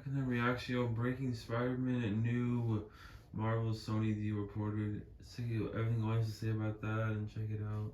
Back in the reaction, Breaking Spider-Man and new Marvel Sony deal reported. See everything I have to say about that and check it out.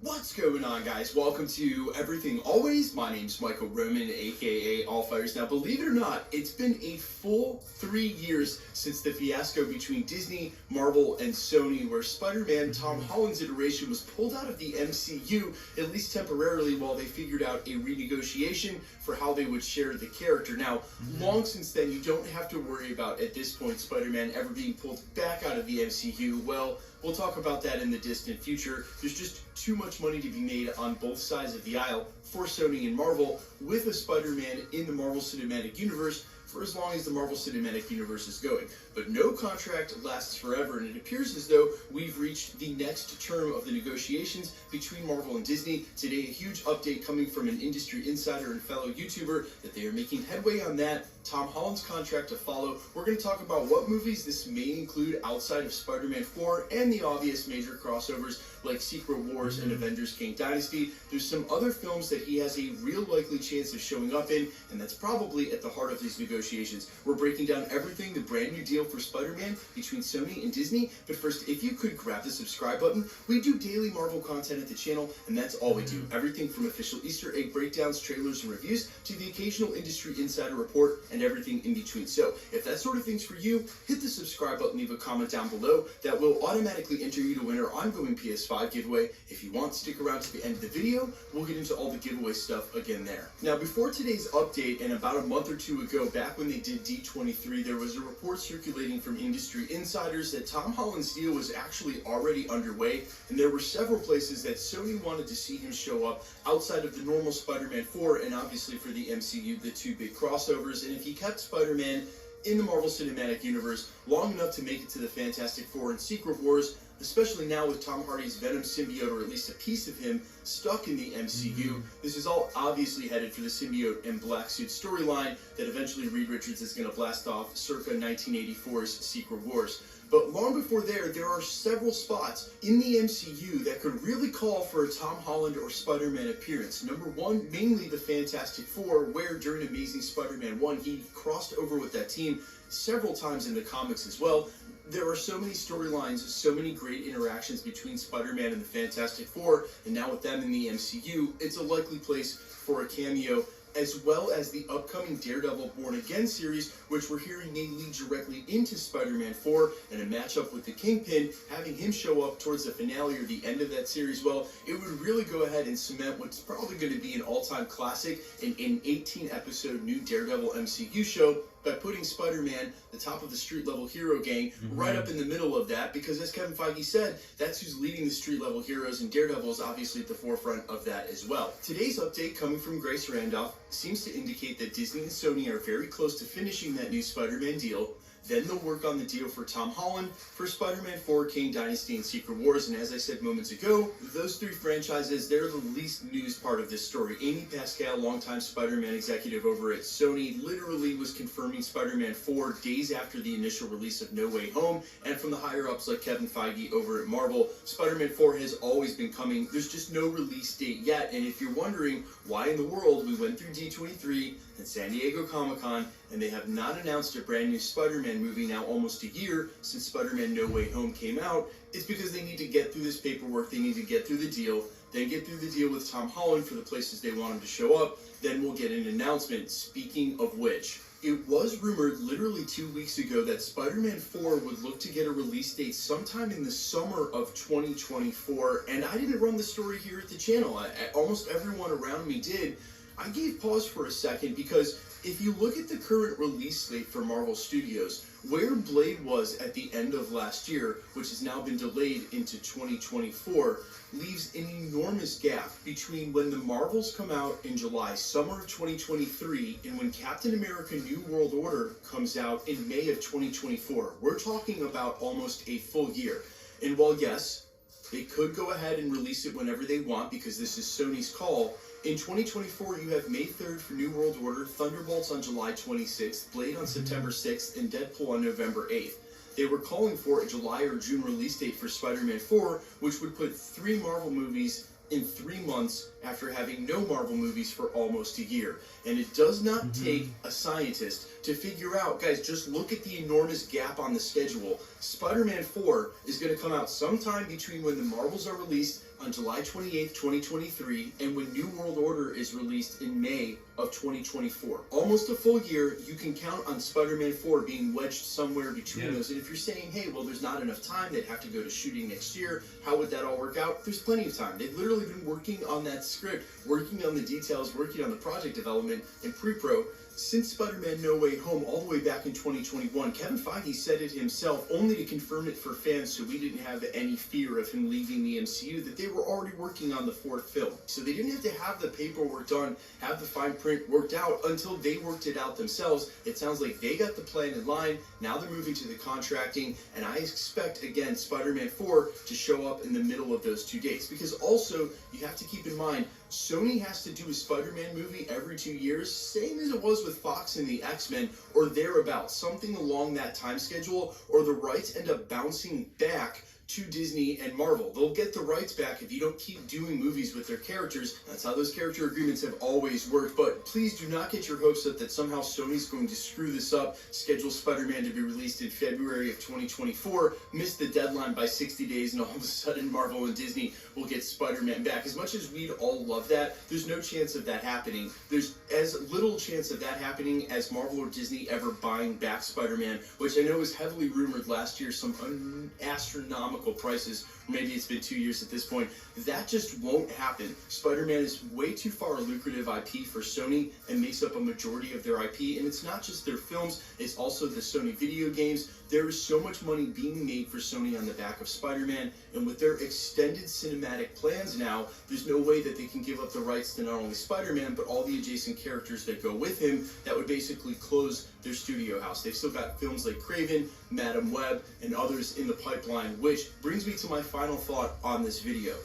What's going on, guys? Welcome to Everything Always. My name's Michael Roman, aka All Fires. Now, believe it or not, it's been a full 3 years since the fiasco between Disney, Marvel, and Sony, where Spider-Man Tom Holland's iteration was pulled out of the MCU, at least temporarily, while they figured out a renegotiation for how they would share the character. Now, long since then, you don't have to worry about, at this point, Spider-Man ever being pulled back out of the MCU. Well, we'll talk about that in the distant future. There's just too much money to be made on both sides of the aisle for Sony and Marvel with a Spider-Man in the Marvel Cinematic Universe for as long as the Marvel Cinematic Universe is going. But no contract lasts forever, and it appears as though we've reached the next term of the negotiations between Marvel and Disney. Today, a huge update coming from an industry insider and fellow YouTuber that they are making headway on that. Tom Holland's contract to follow. We're going to talk about what movies this may include outside of Spider-Man 4 and the obvious major crossovers like Secret Wars and Avengers King Dynasty. There's some other films that he has a real likely chance of showing up in, and that's probably at the heart of these negotiations. We're breaking down everything, the brand new deal for Spider-Man between Sony and Disney. But first, if you could grab the subscribe button. We do daily Marvel content at the channel, and that's all we do. Everything from official Easter egg breakdowns, trailers, and reviews to the occasional industry insider report and everything in between. So if that sort of thing's for you, hit the subscribe button, leave a comment down below. That will automatically enter you to win our ongoing PS5 giveaway. If you want, stick around to the end of the video. We'll get into all the giveaway stuff again there. Now, before today's update, and about a month or two ago, back when they did D23, there was a report circulating from industry insiders that Tom Holland's deal was actually already underway, and there were several places that Sony wanted to see him show up outside of the normal Spider-Man 4, and obviously for the MCU, the two big crossovers. And if he kept Spider-Man in the Marvel Cinematic Universe long enough to make it to the Fantastic Four and Secret Wars, especially now with Tom Hardy's Venom symbiote, or at least a piece of him, stuck in the MCU. This is all obviously headed for the symbiote and black suit storyline that eventually Reed Richards is going to blast off circa 1984's Secret Wars. But long before there are several spots in the MCU that could really call for a Tom Holland or Spider-Man appearance. Number one, mainly the Fantastic Four, where during Amazing Spider-Man 1, he crossed over with that team several times in the comics as well. There are so many storylines, so many great interactions between Spider-Man and the Fantastic Four, and now with them in the MCU, it's a likely place for a cameo, as well as the upcoming Daredevil Born Again series, which we're hearing may lead directly into Spider-Man 4, and a matchup with the Kingpin, having him show up towards the finale or the end of that series. Well, it would really go ahead and cement what's probably going to be an all-time classic in an 18-episode new Daredevil MCU show, by putting Spider-Man, the top of the street-level hero gang, right up in the middle of that, because as Kevin Feige said, that's who's leading the street-level heroes, and Daredevil is obviously at the forefront of that as well. Today's update, coming from Grace Randolph, seems to indicate that Disney and Sony are very close to finishing that new Spider-Man deal. Then they'll work on the deal for Tom Holland, for Spider-Man 4, King Dynasty, and Secret Wars. And as I said moments ago, those three franchises, they're the least news part of this story. Amy Pascal, longtime Spider-Man executive over at Sony, literally was confirming Spider-Man 4 days after the initial release of No Way Home. And from the higher-ups like Kevin Feige over at Marvel, Spider-Man 4 has always been coming. There's just no release date yet. And if you're wondering why in the world we went through D23 and San Diego Comic-Con, and they have not announced a brand new Spider-Man movie now almost a year since Spider-Man No Way Home came out, it's because they need to get through this paperwork, they need to get through the deal, then get through the deal with Tom Holland for the places they want him to show up, then we'll get an announcement. Speaking of which, it was rumored literally 2 weeks ago that Spider-Man 4 would look to get a release date sometime in the summer of 2024, and I didn't run the story here at the channel. Almost everyone around me did. I gave pause for a second because if you look at the current release slate for Marvel Studios, where Blade was at the end of last year, which has now been delayed into 2024, leaves an enormous gap between when the Marvels come out in July, summer of 2023, and when Captain America New World Order comes out in May of 2024. We're talking about almost a full year. And while yes, they could go ahead and release it whenever they want because this is Sony's call, in 2024, you have May 3rd for New World Order, Thunderbolts on July 26th, Blade on September 6th, and Deadpool on November 8th. They were calling for a July or June release date for Spider-Man 4, which would put 3 Marvel movies in 3 months after having no Marvel movies for almost a year. And it does not take a scientist to figure out, guys, just look at the enormous gap on the schedule. Spider-Man 4 is going to come out sometime between when the Marvels are released on July 28th, 2023, and when New World Order is released in May of 2024. Almost a full year. You can count on Spider-Man 4 being wedged somewhere between those. And if you're saying, hey, well, there's not enough time, they'd have to go to shooting next year, how would that all work out? There's plenty of time. They've literally been working on that script, working on the details, working on the project development and pre-pro since Spider-Man No Way Home all the way back in 2021. Kevin Feige said it himself, only to confirm it for fans so we didn't have any fear of him leaving the MCU, that they were already working on the 4th film. So they didn't have to have the paperwork done, have the fine print worked out until they worked it out themselves. It sounds like they got the plan in line. Now they're moving to the contracting, and I expect, again, Spider-Man 4 to show up in the middle of those 2 dates. Because also, you have to keep in mind, Sony has to do a Spider-Man movie every 2 years, same as it was with Fox and the X-Men, or thereabouts, something along that time schedule, or the rights end up bouncing back to Disney and Marvel. They'll get the rights back if you don't keep doing movies with their characters. That's how those character agreements have always worked. But please do not get your hopes up that somehow Sony's going to screw this up, schedule Spider-Man to be released in February of 2024, miss the deadline by 60 days, and all of a sudden Marvel and Disney will get Spider-Man back. As much as we'd all love that, there's no chance of that happening. There's as little chance of that happening as Marvel or Disney ever buying back Spider-Man, which I know was heavily rumored last year, some astronomical prices. Maybe it's been 2 years at this point. That just won't happen. Spider-Man is way too far a lucrative IP for Sony and makes up a majority of their IP. And it's not just their films, it's also the Sony video games. There is so much money being made for Sony on the back of Spider-Man, and with their extended cinematic plans now, there's no way that they can give up the rights to not only Spider-Man, but all the adjacent characters that go with him. That would basically close their studio house. They've still got films like Kraven, Madam Web, and others in the pipeline, which brings me to my final thought on this video.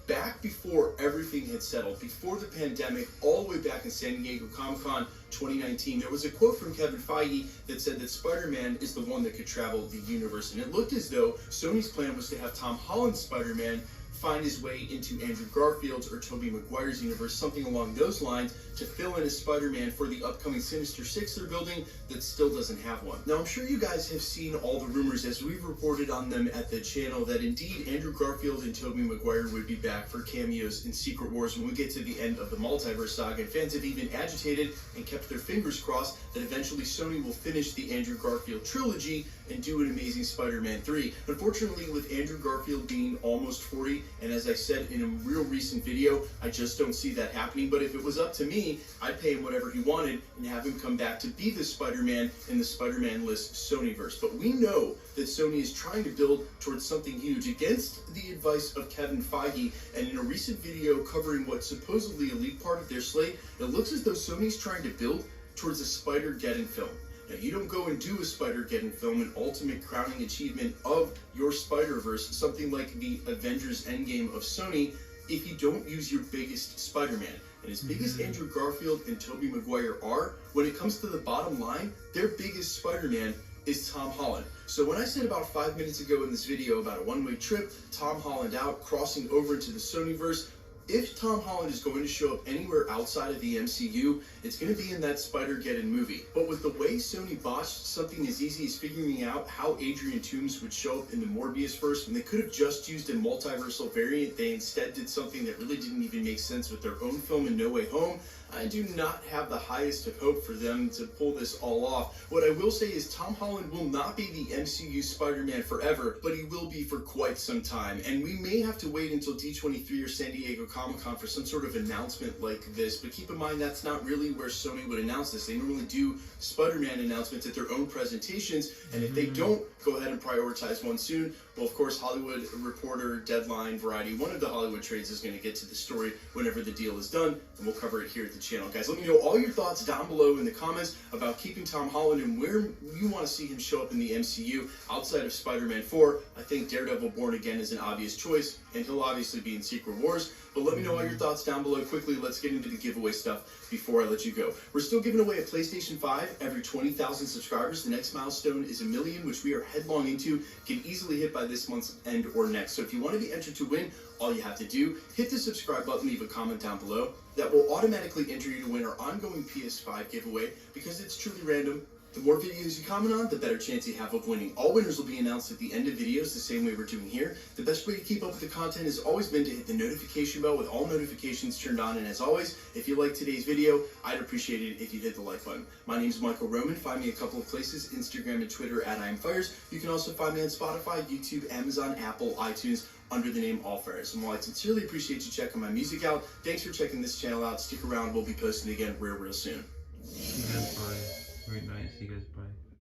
Back before everything had settled, before the pandemic, all the way back in San Diego Comic-Con 2019, there was a quote from Kevin Feige that said that Spider-Man is the one that could travel the universe. And it looked as though Sony's plan was to have Tom Holland's Spider-Man find his way into Andrew Garfield's or Tobey Maguire's universe, something along those lines, to fill in as Spider-Man for the upcoming Sinister Six they're building that still doesn't have one. Now, I'm sure you guys have seen all the rumors as we've reported on them at the channel that indeed Andrew Garfield and Tobey Maguire would be back for cameos in Secret Wars when we get to the end of the multiverse saga, and fans have even agitated and kept their fingers crossed that eventually Sony will finish the Andrew Garfield trilogy and do an Amazing Spider-Man 3. Unfortunately, with Andrew Garfield being almost 40, and as I said in a real recent video, I just don't see that happening. But if it was up to me, I'd pay him whatever he wanted and have him come back to be the Spider-Man in the Spider-Man-less Sonyverse. But we know that Sony is trying to build towards something huge against the advice of Kevin Feige. And in a recent video covering what's supposedly a leaked part of their slate, it looks as though Sony's trying to build towards a Spider-Geddon film. Now, you don't go and do a Spider-Geddon film, an ultimate crowning achievement of your Spider-Verse, something like the Avengers Endgame of Sony, if you don't use your biggest Spider-Man. And as big as Andrew Garfield and Tobey Maguire are, when it comes to the bottom line, their biggest Spider-Man is Tom Holland. So when I said about 5 minutes ago in this video about a one-way trip, Tom Holland out, crossing over into the Sonyverse, if Tom Holland is going to show up anywhere outside of the MCU, it's going to be in that Spider-Geddon movie. But with the way Sony botched something as easy as figuring out how Adrian Toomes would show up in the Morbius-verse, when they could have just used a multiversal variant, they instead did something that really didn't even make sense with their own film in No Way Home. I do not have the highest of hope for them to pull this all off. What I will say is Tom Holland will not be the MCU Spider-Man forever, but he will be for quite some time. And we may have to wait until D23 or San Diego Comic-Con for some sort of announcement like this. But keep in mind, that's not really where Sony would announce this. They normally do Spider-Man announcements at their own presentations. And if they don't go ahead and prioritize one soon, well, of course, Hollywood Reporter, Deadline, Variety, one of the Hollywood trades is going to get to the story whenever the deal is done, and we'll cover it here at the channel. Guys, let me know all your thoughts down below in the comments about keeping Tom Holland and where you want to see him show up in the MCU outside of Spider-Man 4. I think Daredevil Born Again is an obvious choice, and he'll obviously be in Secret Wars. But let me know all your thoughts down below. Quickly, let's get into the giveaway stuff before I let you go. We're still giving away a PlayStation 5 every 20,000 subscribers. The next milestone is 1 million, which we are headlong into. Can easily hit by by this month's end or next. So if you want to be entered to win, all you have to do, hit the subscribe button, leave a comment down below. That will automatically enter you to win our ongoing PS5 giveaway because it's truly random. The more videos you comment on, the better chance you have of winning. All winners will be announced at the end of videos the same way we're doing here. The best way to keep up with the content has always been to hit the notification bell with all notifications turned on. And as always, if you like today's video, I'd appreciate it if you hit the like button. My name is Michael Roman. Find me a couple of places, Instagram and Twitter at IamFires. You can also find me on Spotify, YouTube, Amazon, Apple, iTunes, under the name Allfires. And while I sincerely appreciate you checking my music out, thanks for checking this channel out. Stick around, we'll be posting again real soon. You guys bye. Very nice. You guys bye.